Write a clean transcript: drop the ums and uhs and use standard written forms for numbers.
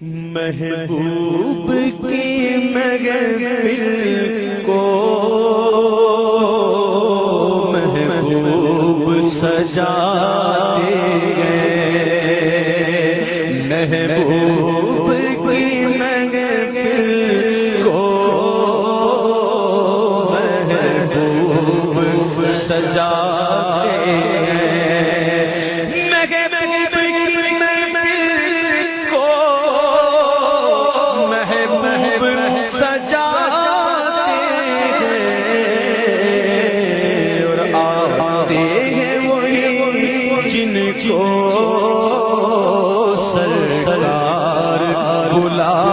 محبوب کی محفل کو محبوب سجاتے گئے، محبوب کی محفل کو محبوب سجاتے گئے، جن کو سرکار بلا